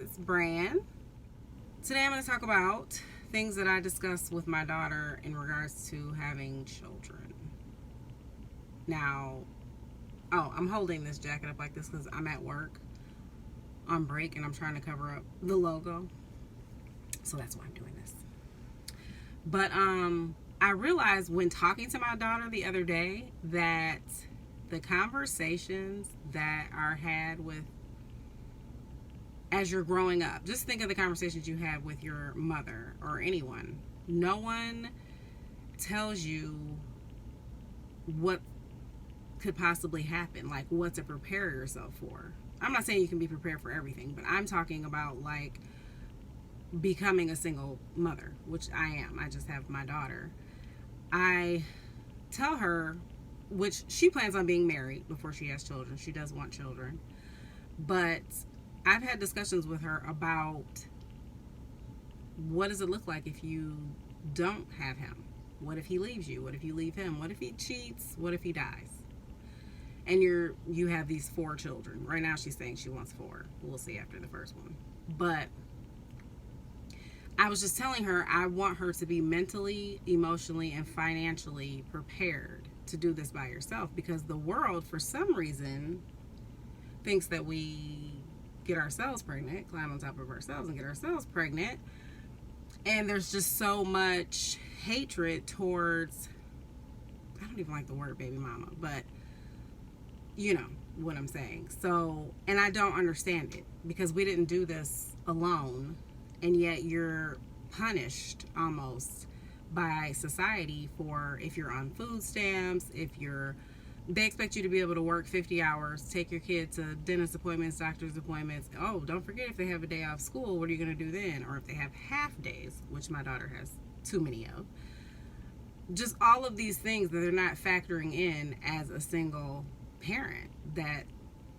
it's Bran. Today I'm going to talk about things that I discuss with my daughter in regards to having children. Now, I'm holding this jacket up like this because I'm at work on break and I'm trying to cover up the logo. So that's why I'm doing this. But I realized when talking to my daughter the other day that the conversations that are had with as you're growing up, just think of the conversations you had with your mother or anyone. No one tells you what could possibly happen, like what to prepare yourself for. I'm not saying you can be prepared for everything, but I'm talking about like becoming a single mother, which I am. I just have my daughter. I tell her, which she plans on being married before she has children. She does want children. But I've had discussions with her about what does it look like if you don't have him? What if he leaves you? What if you leave him? What if he cheats? What if he dies? And you have these 4 children. Right now she's saying she wants 4. We'll see after the first one. But I was just telling her I want her to be mentally, emotionally, and financially prepared to do this by herself, because the world, for some reason, thinks that we get ourselves pregnant, climb on top of ourselves and get ourselves pregnant. And there's just so much hatred towards, I don't even like the word baby mama, but you know what I'm saying. So, and I don't understand it, because we didn't do this alone, and yet you're punished almost by society for, if you're on food stamps, they expect you to be able to work 50 hours, take your kid to dentist appointments, doctor's appointments. Oh, don't forget, if they have a day off school, what are you going to do then? Or if they have half days, which my daughter has too many of. Just all of these things that they're not factoring in as a single parent, that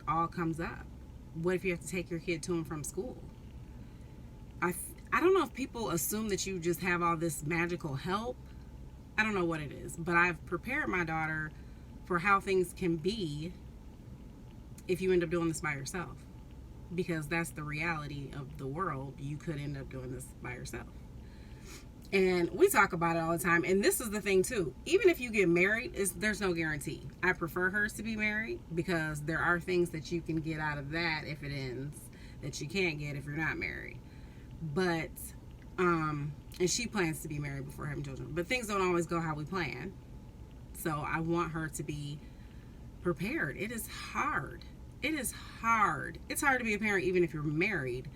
all comes up. What if you have to take your kid to and from school? I don't know if people assume that you just have all this magical help. I don't know what it is, but I've prepared my daughter for how things can be if you end up doing this by yourself, because that's the reality of the world. You could end up doing this by yourself. And we talk about it all the time. And this is the thing too. Even if you get married, there's no guarantee. I prefer hers to be married, because there are things that you can get out of that if it ends that you can't get if you're not married. But and she plans to be married before having children. But things don't always go how we plan. So I want her to be prepared. It is hard. It is hard. It's hard to be a parent even if you're married.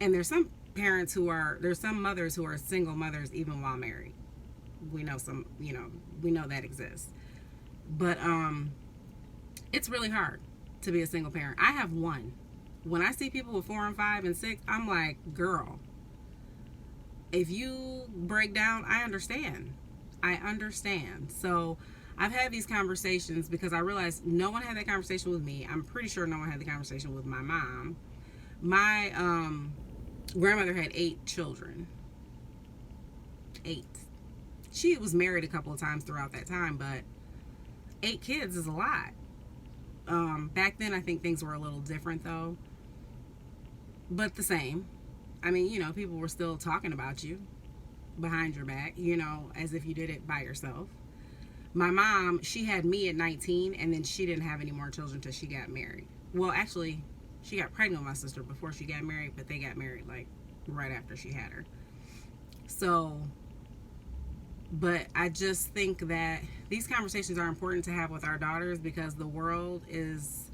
And there's some mothers who are single mothers even while married. We know we know that exists. But it's really hard to be a single parent. I have one. When I see people with 4 and 5 and 6, I'm like, girl, if you break down, I understand. So I've had these conversations because I realized no one had that conversation with me. I'm pretty sure no one had the conversation with my mom. My grandmother had 8 children. 8. She was married a couple of times throughout that time, but 8 kids is a lot. Back then, I think things were a little different, though. But the same. I mean, people were still talking about you behind your back, as if you did it by yourself. My mom, she had me at 19, and then she didn't have any more children until she got married. Well, actually, she got pregnant with my sister before she got married, but they got married, like, right after she had her. So, but I just think that these conversations are important to have with our daughters, because the world is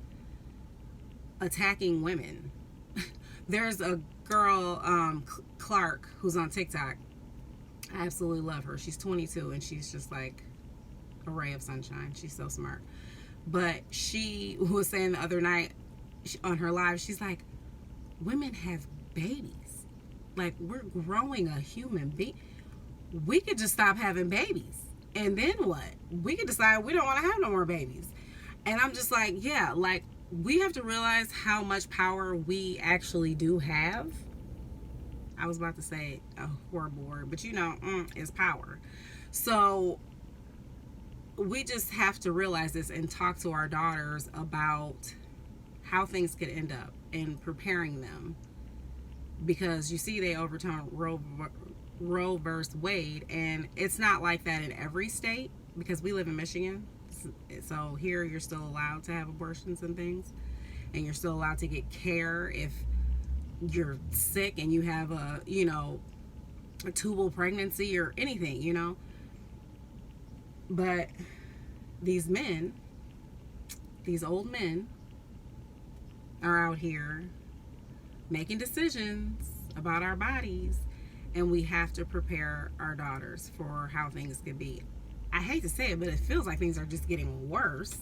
attacking women. There's a girl, Clark, who's on TikTok. I absolutely love her. She's 22, and she's just like a ray of sunshine. She's so smart. But she was saying the other night on her live, she's like, women have babies. Like, we're growing a human being. We could just stop having babies. And then what? We could decide we don't want to have no more babies. And I'm just like, yeah, like, we have to realize how much power we actually do have. I was about to say a horrible word, but it's power. So we just have to realize this and talk to our daughters about how things could end up and preparing them because you see they overturned Roe versus Wade, and it's not like that in every state because we live in Michigan. So here you're still allowed to have abortions and things, and you're still allowed to get care if you're sick and you have a tubal pregnancy or anything, But these men, these old men, are out here making decisions about our bodies, and we have to prepare our daughters for how things could be. I hate to say it, but it feels like things are just getting worse.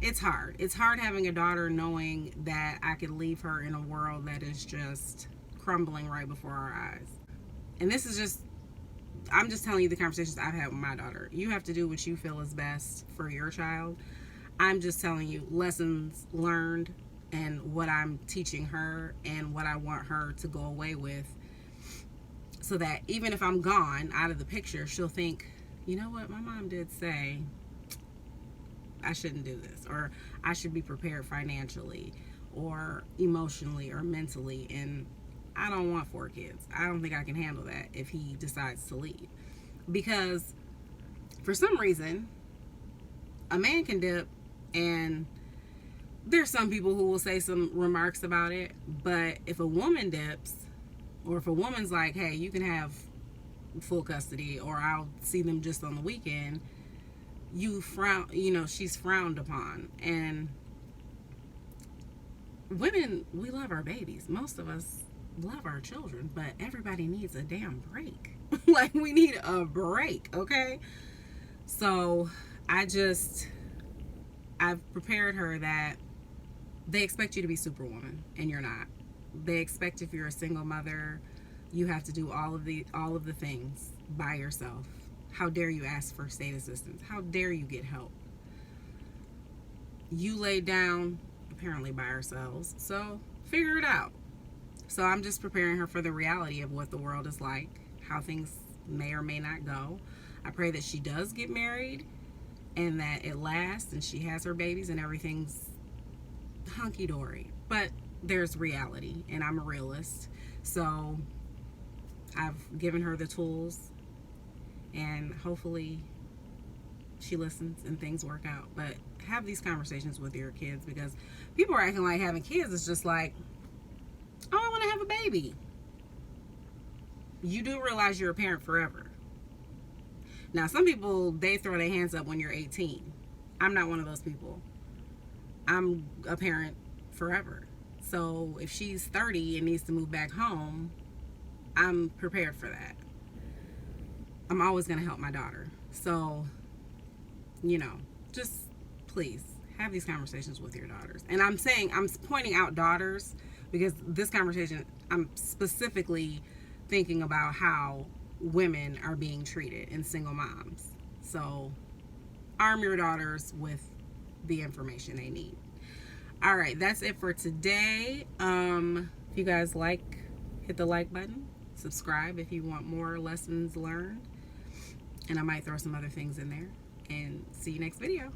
It's hard. It's hard having a daughter knowing that I could leave her in a world that is just crumbling right before our eyes. And this is just, I'm just telling you the conversations I've had with my daughter. You have to do what you feel is best for your child. I'm just telling you lessons learned and what I'm teaching her and what I want her to go away with, so that even if I'm gone out of the picture, she'll think, you know what, my mom did say I shouldn't do this, or I should be prepared financially or emotionally or mentally, and I don't want 4 kids. I don't think I can handle that if he decides to leave. Because for some reason, a man can dip, and there's some people who will say some remarks about it, but if a woman dips, or if a woman's like, hey, you can have full custody, or I'll see them just on the weekend, she's frowned upon. And women, we love our babies. Most of us love our children, but everybody needs a damn break. Like, we need a break, okay? So I've prepared her that they expect you to be Superwoman, and you're not. They expect if you're a single mother, you have to do all of the things by yourself. How dare you ask for state assistance? How dare you get help? You laid down apparently by ourselves, so figure it out. So I'm just preparing her for the reality of what the world is like, how things may or may not go. I pray that she does get married and that it lasts and she has her babies and everything's hunky-dory. But there's reality, and I'm a realist. So I've given her the tools, and hopefully she listens and things work out. But have these conversations with your kids, because people are acting like having kids is just like, oh, I want to have a baby. You do realize you're a parent forever. Now, some people, they throw their hands up when you're 18. I'm not one of those people. I'm a parent forever. So if she's 30 and needs to move back home, I'm prepared for that. I'm always going to help my daughter. So, just please have these conversations with your daughters. And I'm pointing out daughters because this conversation, I'm specifically thinking about how women are being treated and single moms. So arm your daughters with the information they need. All right, that's it for today. If you guys hit the like button. Subscribe if you want more lessons learned. And I might throw some other things in there. And see you next video.